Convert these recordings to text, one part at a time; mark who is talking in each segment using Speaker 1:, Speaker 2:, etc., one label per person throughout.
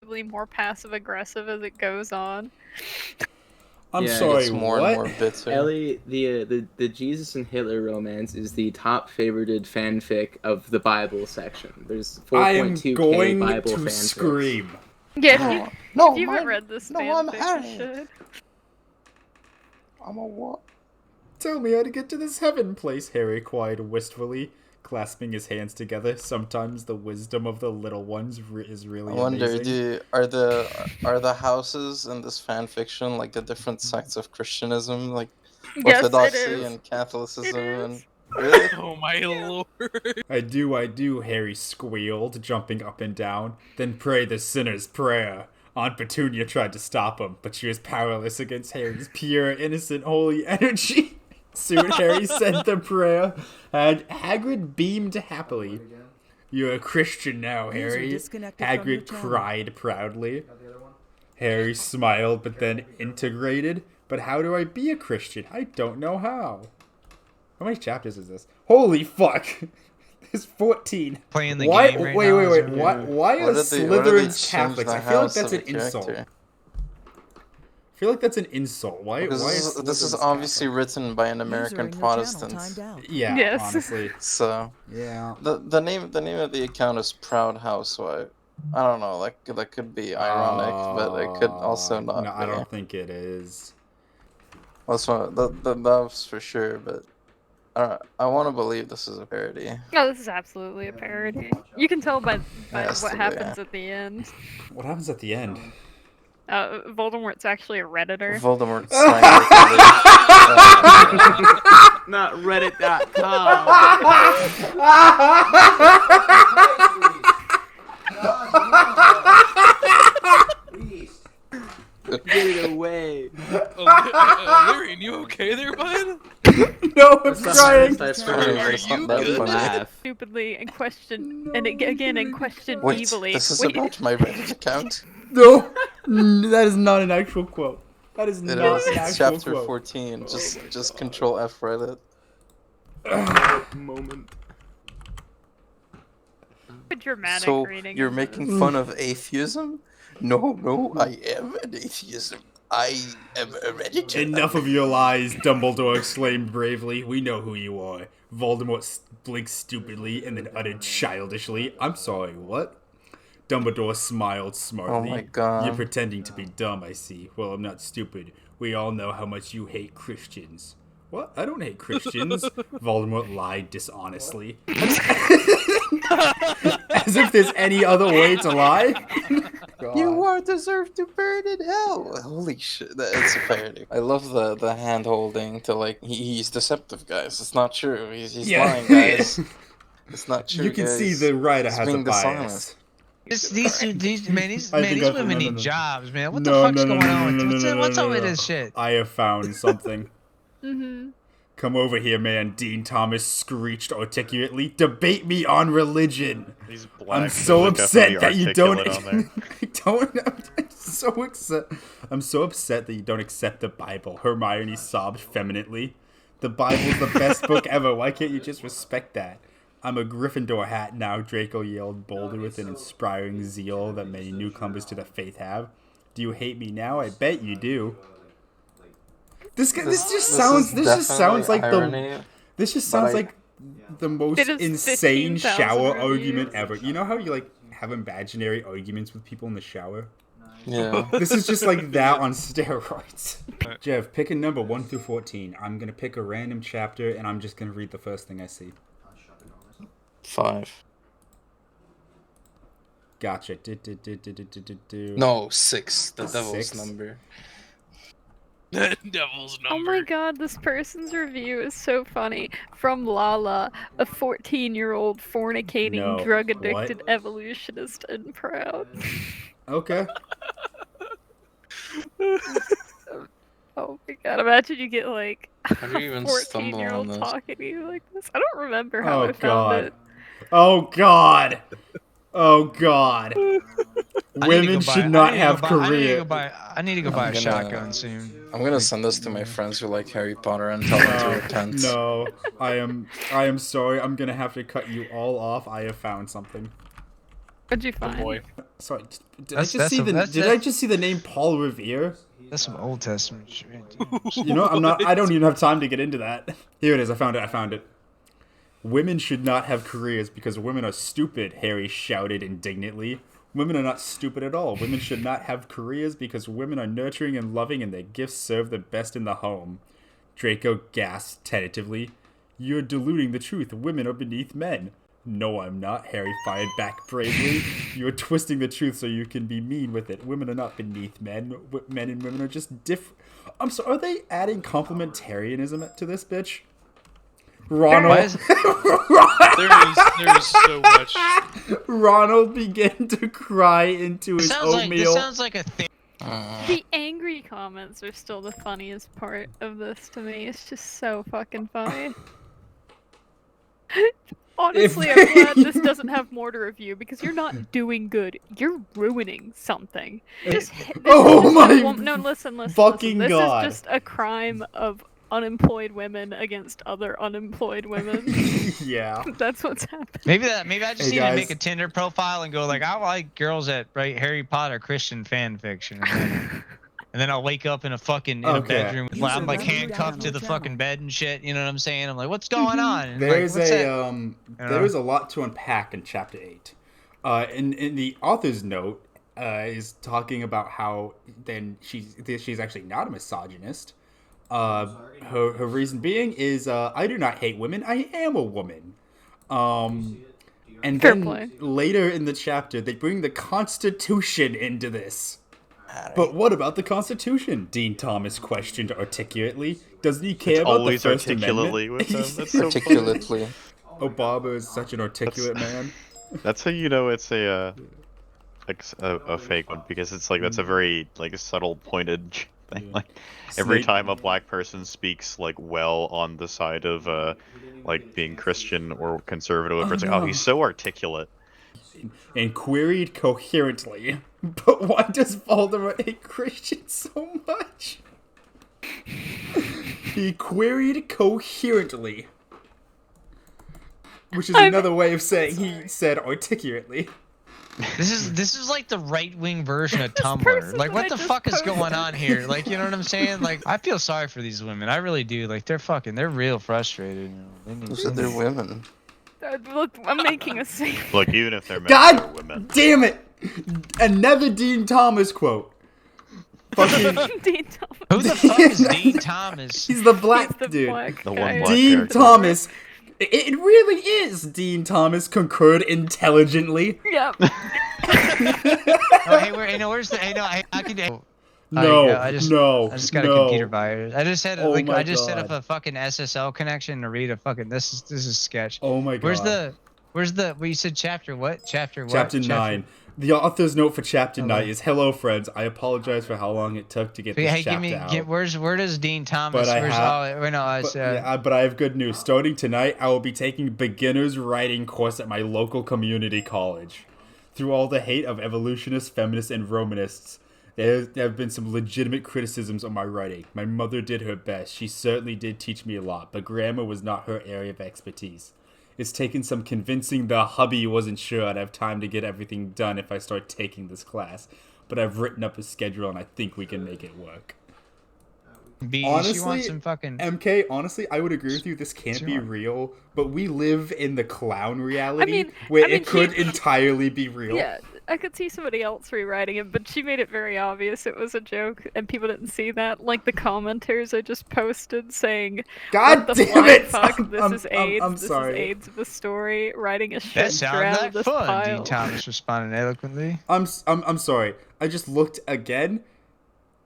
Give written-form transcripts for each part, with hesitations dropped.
Speaker 1: progressively more passive aggressive as it goes on.
Speaker 2: I'm
Speaker 3: Yeah,
Speaker 2: sorry,
Speaker 4: It's more
Speaker 2: what?
Speaker 4: and more bitter.
Speaker 3: Ellie, the Jesus and Hitler romance is the top favorited fanfic of the Bible section. There's
Speaker 2: I am
Speaker 3: 4.2k
Speaker 2: going
Speaker 3: Bible
Speaker 2: to
Speaker 3: fanfics.
Speaker 2: scream.
Speaker 1: Yeah, if
Speaker 4: No,
Speaker 1: you haven't
Speaker 4: mine-
Speaker 1: read this
Speaker 4: no, I'm
Speaker 1: fanfic, you
Speaker 4: Harry.
Speaker 1: should.
Speaker 4: I'm a what?
Speaker 2: Tell me how to get to this heaven place, Harry cried wistfully, clasping his hands together. Sometimes the wisdom of the little ones is really
Speaker 4: I wonder,
Speaker 2: amazing.
Speaker 4: are the houses in this fan fiction like the different sects of Christianism, like
Speaker 1: Yes, it
Speaker 4: Orthodoxy
Speaker 1: is.
Speaker 4: and Catholicism
Speaker 1: It
Speaker 4: and
Speaker 1: is.
Speaker 4: really?
Speaker 5: Oh my lord.
Speaker 2: I do, Harry squealed, jumping up and down. Then pray the sinner's prayer. Aunt Petunia tried to stop him, but she was powerless against Harry's pure, innocent, holy energy. Soon Harry said the prayer, and Hagrid beamed happily. You're a Christian now, Harry, Hagrid cried proudly. Harry smiled, but then integrated. But how do I be a Christian? I don't know how. How many chapters is this? Holy fuck! There's 14.
Speaker 6: Playing the
Speaker 2: Why?
Speaker 6: game right
Speaker 2: wait,
Speaker 6: now,
Speaker 2: wait,
Speaker 6: is
Speaker 2: wait.
Speaker 6: that
Speaker 2: Why?
Speaker 6: what-
Speaker 2: Why
Speaker 4: What
Speaker 2: are
Speaker 4: did they
Speaker 2: Slytherins
Speaker 4: change
Speaker 2: Catholics?
Speaker 4: the
Speaker 2: I feel like
Speaker 4: house
Speaker 2: that's
Speaker 4: of
Speaker 2: an
Speaker 4: the
Speaker 2: insult.
Speaker 4: character?
Speaker 2: I feel like that's an insult. Why?
Speaker 4: Because
Speaker 2: Why is
Speaker 4: this is
Speaker 2: Slytherins
Speaker 4: obviously
Speaker 2: Catholic?
Speaker 4: written by an American Protestant.
Speaker 2: Yeah,
Speaker 1: Yes.
Speaker 2: honestly.
Speaker 4: So
Speaker 2: Yeah.
Speaker 4: the name of the account is Proud Housewife. I don't know, that could be ironic, but it could also not
Speaker 2: No,
Speaker 4: be.
Speaker 2: I don't think it is.
Speaker 4: That's that's for sure, but I want to believe this is a parody.
Speaker 1: No, this is absolutely a parody. You can tell by
Speaker 4: Has
Speaker 1: what
Speaker 4: to be,
Speaker 1: happens
Speaker 4: yeah.
Speaker 1: at the end.
Speaker 2: What happens at the end?
Speaker 1: Voldemort's actually a redditor.
Speaker 4: Voldemort slang
Speaker 3: Not Reddit.com. Get it away.
Speaker 5: Lyrian, you okay there, bud?
Speaker 2: No, I'm crying.
Speaker 5: Are you good?
Speaker 3: Laugh.
Speaker 1: Stupidly and question and again and question
Speaker 4: Wait,
Speaker 1: evilly.
Speaker 4: this is
Speaker 1: Wait,
Speaker 4: about my Reddit account?
Speaker 2: No, that is not an actual quote. That is
Speaker 4: It
Speaker 2: not
Speaker 4: is.
Speaker 2: an
Speaker 4: It's
Speaker 2: actual
Speaker 4: chapter
Speaker 2: quote.
Speaker 4: 14. Just Control F Reddit.
Speaker 3: Moment.
Speaker 1: a dramatic
Speaker 4: So
Speaker 1: reading.
Speaker 4: you're
Speaker 1: of
Speaker 4: making
Speaker 1: this.
Speaker 4: fun of atheism? No, I am an atheism. I am a Redditor.
Speaker 2: Enough of your lies, Dumbledore exclaimed bravely. We know who you are. Voldemort blinked stupidly and then uttered childishly, I'm sorry, what? Dumbledore smiled smartly.
Speaker 4: Oh my God.
Speaker 2: You're pretending to be dumb, I see. Well, I'm not stupid. We all know how much you hate Christians. What? I don't hate Christians. Voldemort lied dishonestly. As if there's any other way to lie.
Speaker 4: You are deserved to burn in hell. Holy shit, it's a parody. I love the hand holding to like he's deceptive, guys. It's not true. He's lying, guys. It's not true.
Speaker 2: You can
Speaker 4: guys.
Speaker 2: see the writer
Speaker 4: He's
Speaker 2: has a
Speaker 4: being
Speaker 2: bias.
Speaker 4: dishonest.
Speaker 6: These
Speaker 2: I think I-
Speaker 6: women
Speaker 2: no,
Speaker 6: need
Speaker 2: no.
Speaker 6: jobs, man. What
Speaker 2: No,
Speaker 6: the fuck's
Speaker 2: no, no,
Speaker 6: going
Speaker 2: no,
Speaker 6: on?
Speaker 2: no,
Speaker 6: With
Speaker 2: no, no,
Speaker 6: what's
Speaker 2: no,
Speaker 6: up with
Speaker 2: no.
Speaker 6: this shit?
Speaker 2: I have found something.
Speaker 1: Mm-hmm.
Speaker 2: Come over here, man, Dean Thomas screeched articulately. Debate me on religion.
Speaker 7: He's black.
Speaker 2: I'm so upset that you don't.
Speaker 7: On there.
Speaker 2: I don't. I'm so upset that you don't accept the Bible. Hermione sobbed feminitely. The Bible's the best book ever. Why can't you just respect that? I'm a Gryffindor hat now, Draco yelled boldly with an inspiring zeal that many newcomers to the faith have. Do you hate me now? I bet you do. This just sounds like the most
Speaker 1: It is
Speaker 2: insane
Speaker 1: 15,000
Speaker 2: shower
Speaker 1: reviews.
Speaker 2: argument ever. You know how you like have imaginary arguments with people in the shower?
Speaker 4: Yeah.
Speaker 2: This is just like that on steroids. Jeff, pick a number 1 through 14. I'm gonna pick a random chapter and I'm just gonna read the first thing I see.
Speaker 4: 5.
Speaker 2: Gotcha.
Speaker 4: No, 6. The devil's
Speaker 2: 6?
Speaker 4: number.
Speaker 5: Devil's number.
Speaker 1: Oh my god, this person's review is so funny. From Lala, a 14-year-old fornicating,
Speaker 2: No,
Speaker 1: drug-addicted evolutionist and proud.
Speaker 2: Okay.
Speaker 1: Oh my god, imagine you get like
Speaker 4: How do you
Speaker 1: a
Speaker 4: even stumble on
Speaker 1: 14-year-old
Speaker 4: this?
Speaker 1: talking to you like this. I don't remember how
Speaker 2: Oh
Speaker 1: I found
Speaker 2: god.
Speaker 1: it.
Speaker 2: Oh god. Oh god.
Speaker 6: I need to
Speaker 2: Women
Speaker 6: go
Speaker 2: should
Speaker 6: buy-
Speaker 2: not
Speaker 6: I need to
Speaker 2: have
Speaker 6: go buy-
Speaker 2: career.
Speaker 6: I need to go buy a
Speaker 4: gonna-
Speaker 6: shotgun soon.
Speaker 4: I'm gonna send this to my friends who like Harry Potter and tell them to repent.
Speaker 2: No, I am sorry. I'm gonna have to cut you all off. I have found something.
Speaker 1: What'd you
Speaker 5: Oh
Speaker 1: find?
Speaker 5: boy.
Speaker 2: Sorry, did
Speaker 6: That's-
Speaker 2: I just
Speaker 6: that's
Speaker 2: see
Speaker 6: a-
Speaker 2: the
Speaker 6: that's-
Speaker 2: did I just see the name Paul Revere?
Speaker 6: That's some Old Testament shit.
Speaker 2: You know, I don't even have time to get into that. Here it is. I found it. Women should not have careers because women are stupid, Harry shouted indignantly. Women are not stupid at all. Women should not have careers because women are nurturing and loving and their gifts serve them best in the home. Draco gasped tentatively. You're diluting the truth. Women are beneath men. No, I'm not, Harry fired back bravely. You're twisting the truth so you can be mean with it. Women are not beneath men. Men and women are just different. I'm sorry, are they adding complementarianism to this bitch? Ronald.
Speaker 6: Why is-
Speaker 5: There's so much.
Speaker 2: Ronald began to cry into his
Speaker 6: This
Speaker 2: oatmeal.
Speaker 6: sounds like a thing.
Speaker 1: The angry comments are still the funniest part of this to me. It's just so fucking funny. Honestly, I'm glad this doesn't have more to review because you're not doing good. You're ruining something. This
Speaker 2: Oh
Speaker 1: is just
Speaker 2: my
Speaker 1: a no, listen.
Speaker 2: fucking
Speaker 1: This
Speaker 2: God.
Speaker 1: is just a crime of unemployed women against other unemployed women.
Speaker 2: Yeah.
Speaker 1: That's what's happening.
Speaker 6: Maybe I just
Speaker 2: Hey,
Speaker 6: need
Speaker 2: guys.
Speaker 6: to make a Tinder profile and go like, I like girls that write Harry Potter Christian fan fiction, and then I'll wake up in a fucking a
Speaker 2: Okay.
Speaker 6: bedroom. I'm like handcuffed to the fucking bed and shit. You know what I'm saying? I'm like, what's going on? And
Speaker 2: There's
Speaker 6: like, what's that?
Speaker 2: there's a lot to unpack in chapter 8. In the author's note is talking about how then she's actually not a misogynist. Her reason being is I do not hate women. I am a woman. And
Speaker 1: Fair
Speaker 2: then
Speaker 1: play.
Speaker 2: later in the chapter they bring the Constitution into this. But what about the Constitution? Dean Thomas questioned articulately. Doesn't he care about the
Speaker 7: Always
Speaker 2: First
Speaker 7: articulately
Speaker 2: Amendment?
Speaker 7: with them. That's so funny.
Speaker 4: Articulately.
Speaker 2: Obama is such an articulate man.
Speaker 7: That's how you know it's a fake one, because it's like that's a very like subtle pointed thing. Like every
Speaker 2: Snape-
Speaker 7: time a black person speaks like well on the side of like being Christian or conservative, it's like, oh, he's so articulate.
Speaker 2: And queried coherently. But why does Voldemort hate Christians so much? He queried coherently. Which is another way of saying he said articulately.
Speaker 6: This is like the right wing version of Tumblr.
Speaker 1: person
Speaker 6: Like,
Speaker 1: that
Speaker 6: what
Speaker 1: I
Speaker 6: the
Speaker 1: just
Speaker 6: fuck is
Speaker 1: posted.
Speaker 6: going on here? Like, you know what I'm saying? Like, I feel sorry for these women. I really do. Like, they're real frustrated. You know? They need
Speaker 4: Those are their women.
Speaker 1: Look, I'm making a scene.
Speaker 7: Look, even if they're men,
Speaker 2: God
Speaker 7: they're women.
Speaker 2: damn it! Another Dean Thomas quote. Fucking,
Speaker 1: Dean Thomas.
Speaker 6: Who the fuck is Dean Thomas?
Speaker 2: he's the black
Speaker 1: He's the
Speaker 2: dude.
Speaker 1: black
Speaker 7: The
Speaker 1: guy.
Speaker 7: one black
Speaker 2: Dean
Speaker 7: character.
Speaker 2: Thomas. It really is Dean Thomas concurred intelligently.
Speaker 1: Yep.
Speaker 6: Oh, hey, where's the? Hey, no, I can.
Speaker 2: No,
Speaker 6: I just got
Speaker 2: no.
Speaker 6: a computer virus. I just had
Speaker 2: Oh
Speaker 6: like
Speaker 2: my
Speaker 6: I just set up
Speaker 2: God.
Speaker 6: a fucking SSL connection to read a fucking. This is sketch.
Speaker 2: Oh my god.
Speaker 6: Where's the? Well, you said chapter what? Chapter what?
Speaker 2: Chapter 9. The author's note for chapter 9 is, hello friends, I apologize for how long it took to get this
Speaker 6: Hey,
Speaker 2: chapter out.
Speaker 6: where does Dean Thomas?
Speaker 2: But I
Speaker 6: Where's
Speaker 2: have-
Speaker 6: oh wait, no, it's
Speaker 2: But I have good news. Starting tonight, I will be taking a beginner's writing course at my local community college. Through all the hate of evolutionists, feminists, and Romanists, there have been some legitimate criticisms of my writing. My mother did her best. She certainly did teach me a lot, but grammar was not her area of expertise. It's taken some convincing the hubby wasn't sure I'd have time to get everything done if I start taking this class. But I've written up a schedule and I think we can make it work.
Speaker 6: B. She
Speaker 2: Honestly,
Speaker 6: wants some fucking.
Speaker 2: MK, honestly, I would agree with you. This can't be
Speaker 6: Sure.
Speaker 2: real, but we live in the clown reality
Speaker 1: mean-
Speaker 2: where
Speaker 1: I mean,
Speaker 2: it could
Speaker 1: he-
Speaker 2: entirely be real.
Speaker 1: Yeah, I could see somebody else rewriting it, but she made it very obvious it was a joke, and people didn't see that. Like the commenters I just posted saying,
Speaker 2: God
Speaker 1: "What the
Speaker 2: damn
Speaker 1: flying
Speaker 2: it!
Speaker 1: fuck? This is AIDS.
Speaker 2: I'm
Speaker 1: this
Speaker 2: sorry.
Speaker 1: is AIDS of the story. Writing a shit
Speaker 6: That sounds
Speaker 1: out
Speaker 6: like
Speaker 1: of this
Speaker 6: fun.
Speaker 1: pile."
Speaker 6: Dean Thomas responded eloquently.
Speaker 2: I'm sorry. I just looked again,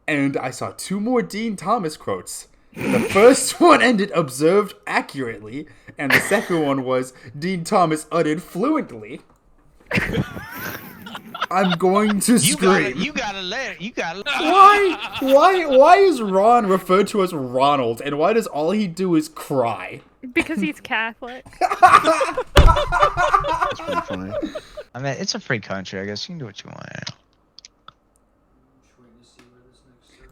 Speaker 2: and I saw 2 more Dean Thomas quotes. The first one ended observed accurately, and the second one was Dean Thomas uttered fluently. I'm going to scream.
Speaker 6: You gotta let it. You gotta.
Speaker 2: Why is Ron referred to as Ronald, and why does all he do is cry?
Speaker 1: Because he's Catholic.
Speaker 7: That's pretty funny.
Speaker 6: I mean, it's a free country. I guess you can do what you want.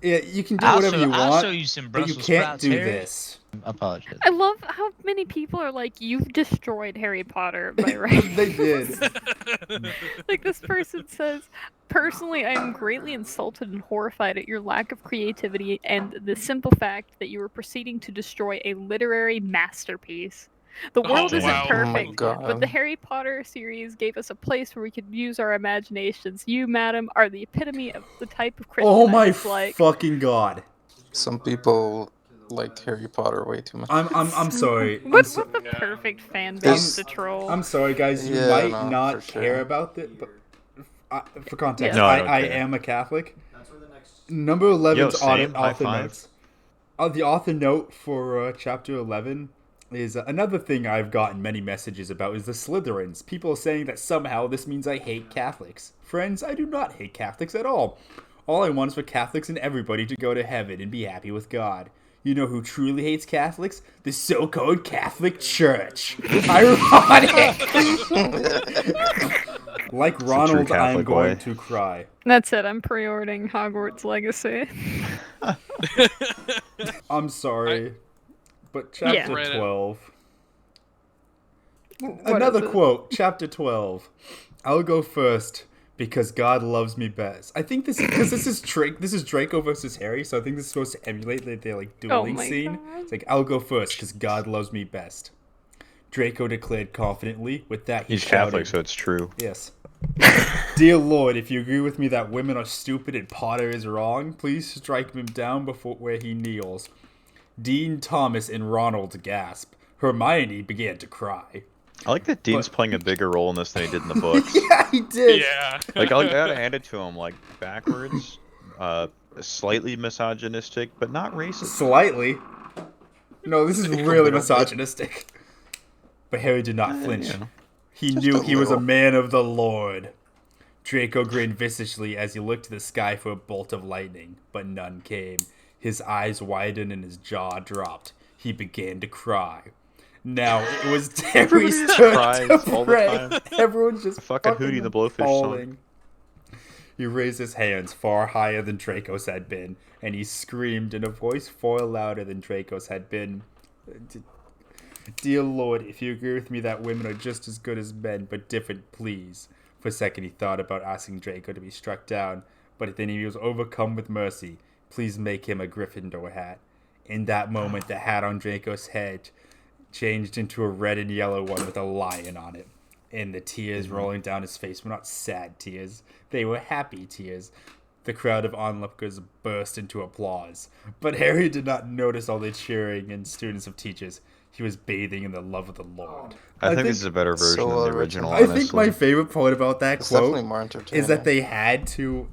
Speaker 2: Yeah, you can do whatever you
Speaker 6: I'll
Speaker 2: want,
Speaker 6: show you some
Speaker 2: but you
Speaker 6: Brussels
Speaker 2: can't
Speaker 6: sprouts,
Speaker 2: do
Speaker 6: Harry.
Speaker 2: this.
Speaker 6: Apologize.
Speaker 1: I love how many people are like, you've destroyed Harry Potter by writing.
Speaker 2: They did.
Speaker 1: Like this person says, personally, I am greatly insulted and horrified at your lack of creativity and the simple fact that you are proceeding to destroy a literary masterpiece. The world isn't
Speaker 5: wow.
Speaker 1: perfect,
Speaker 4: Oh my
Speaker 1: but the
Speaker 4: God.
Speaker 1: Harry Potter series gave us a place where we could use our imaginations. You, madam, are the epitome of the type of Christian
Speaker 2: Oh
Speaker 1: I
Speaker 2: my
Speaker 1: dislike.
Speaker 2: fucking god.
Speaker 4: Some people liked Harry Potter way too much.
Speaker 2: I'm sorry.
Speaker 1: What the perfect fan base to troll?
Speaker 2: I'm sorry, guys. You
Speaker 4: Yeah,
Speaker 2: might
Speaker 4: no,
Speaker 2: not
Speaker 4: for sure.
Speaker 2: care about it, but for context,
Speaker 1: Yeah.
Speaker 7: No, I don't
Speaker 2: I
Speaker 7: care.
Speaker 2: am a Catholic. Number 11's
Speaker 7: Yo, same. High
Speaker 2: author
Speaker 7: five.
Speaker 2: notes. The author note for chapter 11 is another thing I've gotten many messages about is the Slytherins. People are saying that somehow this means I hate Catholics. Friends, I do not hate Catholics at all. All I want is for Catholics and everybody to go to heaven and be happy with God. You know who truly hates Catholics? The so-called Catholic Church. Ironic! Like Ronald,
Speaker 7: true
Speaker 2: I'm
Speaker 7: Catholic
Speaker 2: going
Speaker 7: way.
Speaker 2: to cry.
Speaker 1: That's it. I'm pre-ordering Hogwarts Legacy.
Speaker 2: I'm sorry, but
Speaker 1: Yeah.
Speaker 2: chapter
Speaker 5: Read it.
Speaker 2: 12.
Speaker 1: What
Speaker 2: Another
Speaker 1: is it?
Speaker 2: quote, chapter 12. I'll go first because God loves me best. I think this because this is Draco versus Harry, so I think this is supposed to emulate their like dueling
Speaker 1: my
Speaker 2: scene.
Speaker 1: God.
Speaker 2: It's like I'll go first because God loves me best. Draco declared confidently. With that, he
Speaker 7: He's
Speaker 2: shouted,
Speaker 7: Catholic, so it's true.
Speaker 2: Yes. Dear Lord, if you agree with me that women are stupid and Potter is wrong, please strike him down before where he kneels. Dean, Thomas, and Ronald gasp. Hermione began to cry.
Speaker 7: I like that Dean's playing a bigger role in this than he did in the books.
Speaker 2: Yeah, he did.
Speaker 5: Yeah.
Speaker 7: Like, I gotta hand it to him. Like, backwards, slightly misogynistic, but not racist.
Speaker 2: Slightly. No, this is really misogynistic. But Harry did not flinch.
Speaker 7: You know.
Speaker 2: He
Speaker 4: Just
Speaker 2: knew
Speaker 4: a
Speaker 2: he was a
Speaker 4: little.
Speaker 2: man of the Lord. Draco grinned viciously as he looked to the sky for a bolt of lightning, but none came. His eyes widened and his jaw dropped. He began to cry. Now it was Harry's turn
Speaker 7: cries
Speaker 2: to
Speaker 7: all the
Speaker 2: pray.
Speaker 7: time.
Speaker 2: Everyone's just
Speaker 7: Fucking Hootie the Blowfish
Speaker 2: bawling. He raised his hands far higher than Draco's had been, and he screamed in a voice far louder than Draco's had been. Dear Lord, if you agree with me that women are just as good as men, but different, please. For a second he thought about asking Draco to be struck down, but then he was overcome with mercy. Please make him a Gryffindor hat. In that moment, the hat on Draco's head changed into a red and yellow one with a lion on it. And the tears rolling down his face were not sad tears. They were happy tears. The crowd of onlookers burst into applause. But Harry did not notice all the cheering and students of teachers. He was bathing in the love of the Lord.
Speaker 7: I think this is a better version
Speaker 4: so
Speaker 7: than the
Speaker 4: original.
Speaker 7: original.
Speaker 2: I think my
Speaker 7: honestly.
Speaker 2: favorite part about that
Speaker 4: It's definitely
Speaker 2: quote
Speaker 4: more entertaining.
Speaker 2: is that they had to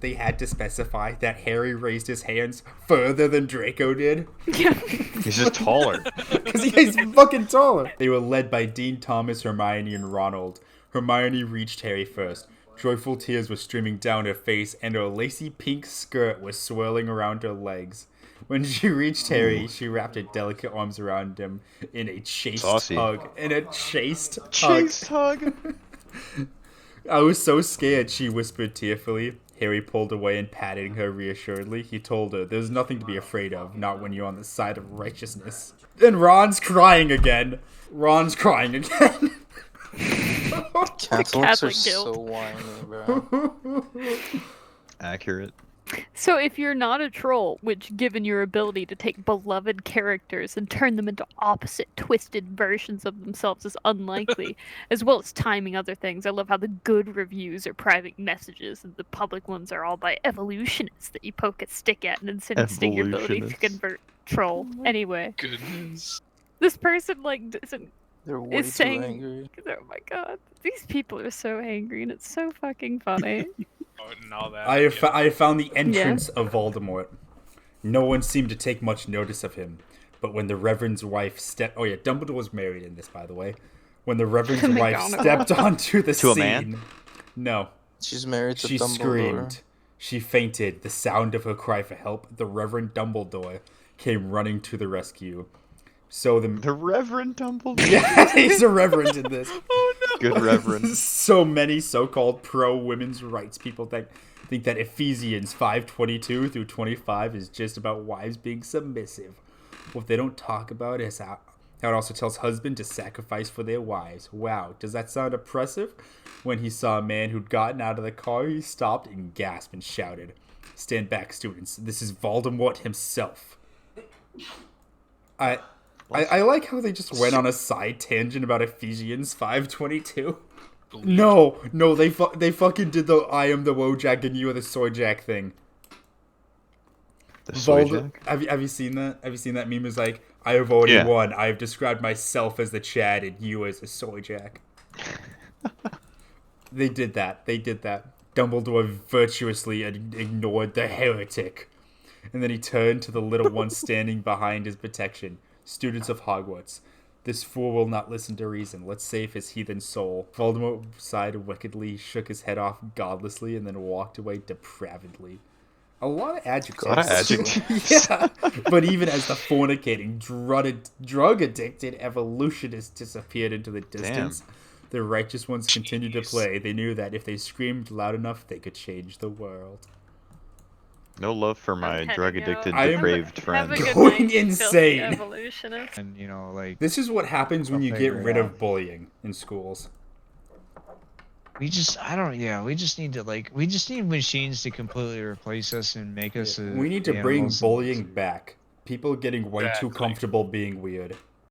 Speaker 2: specify that Harry raised his hands further than Draco did.
Speaker 7: He's just taller.
Speaker 2: Because he's fucking taller. They were led by Dean, Thomas, Hermione, and Ronald. Hermione reached Harry first. Joyful tears were streaming down her face, and her lacy pink skirt was swirling around her legs. When she reached Harry, she wrapped her delicate arms around him in a chaste
Speaker 7: Saucy.
Speaker 2: hug. In a chaste hug.
Speaker 7: Chase hug.
Speaker 2: I was so scared, she whispered tearfully. Harry pulled away and patting her reassuringly. He told her, there's nothing to be afraid of, not when you're on the side of righteousness. And Ron's crying again.
Speaker 4: Catholics are
Speaker 1: Catholic
Speaker 4: so
Speaker 1: guilt.
Speaker 4: whiny, bro.
Speaker 7: Accurate.
Speaker 1: So if you're not a troll, which given your ability to take beloved characters and turn them into opposite twisted versions of themselves is unlikely, as well as timing other things. I love how the good reviews are private messages and the public ones are all by evolutionists that you poke a stick at and instant your ability to
Speaker 7: Evolutionists.
Speaker 1: convert troll. Anyway,
Speaker 5: Goodness.
Speaker 1: this person like doesn't
Speaker 4: They're way
Speaker 1: is
Speaker 4: too
Speaker 1: saying
Speaker 4: angry.
Speaker 1: oh my god, these people are so angry and it's so fucking funny.
Speaker 5: Oh, and all that.
Speaker 2: I have found the entrance of Voldemort. No one seemed to take much notice of him. But when the Reverend's wife stepped... Oh yeah, Dumbledore was married in this, by the way. When the Reverend's wife
Speaker 1: McGonagall.
Speaker 2: stepped onto the
Speaker 7: To a
Speaker 2: scene...
Speaker 7: man?
Speaker 2: No.
Speaker 4: She's married to
Speaker 2: She
Speaker 4: Dumbledore.
Speaker 2: screamed. She fainted. The sound of her cry for help. The Reverend Dumbledore came running to the rescue. So
Speaker 7: The Reverend Dumbledore.
Speaker 2: Yeah, he's a reverend in this.
Speaker 7: Good Reverend.
Speaker 2: So many so-called pro-women's rights people think think that Ephesians 5:22 through 25 is just about wives being submissive. What they don't talk about is how it also tells husbands to sacrifice for their wives. Wow, does that sound oppressive? When he saw a man who'd gotten out of the car, he stopped and gasped and shouted, "Stand back, students. This is Voldemort himself." I like how they just went on a side tangent about Ephesians 5:22. No, they fucking did the "I am the Wojak and you are the Soyjak" thing.
Speaker 7: The Soyjak?
Speaker 2: Have you seen that? Have you seen that meme? It's like, I have already won. I have described myself as the Chad and you as the Soyjak. They did that. Dumbledore virtuously ignored the heretic. And then he turned to the little one standing behind his protection. Students of Hogwarts. This fool will not listen to reason. Let's save his heathen soul. Voldemort sighed wickedly, shook his head off godlessly, and then walked away depravedly. A lot of adjectives. Yeah. But even as the fornicating, drug-addicted evolutionist disappeared into the distance, the righteous ones continued to play. They knew that if they screamed loud enough, they could change the world.
Speaker 7: No love for my drug-addicted,
Speaker 2: I am
Speaker 7: depraved friend.
Speaker 2: Going insane.
Speaker 1: Evolutionist.
Speaker 6: And you know, like
Speaker 2: This is what happens when you get rid of bullying in schools.
Speaker 6: we just need machines to completely replace us and make us.
Speaker 2: We need to bring bullying back. People getting way too comfortable being weird.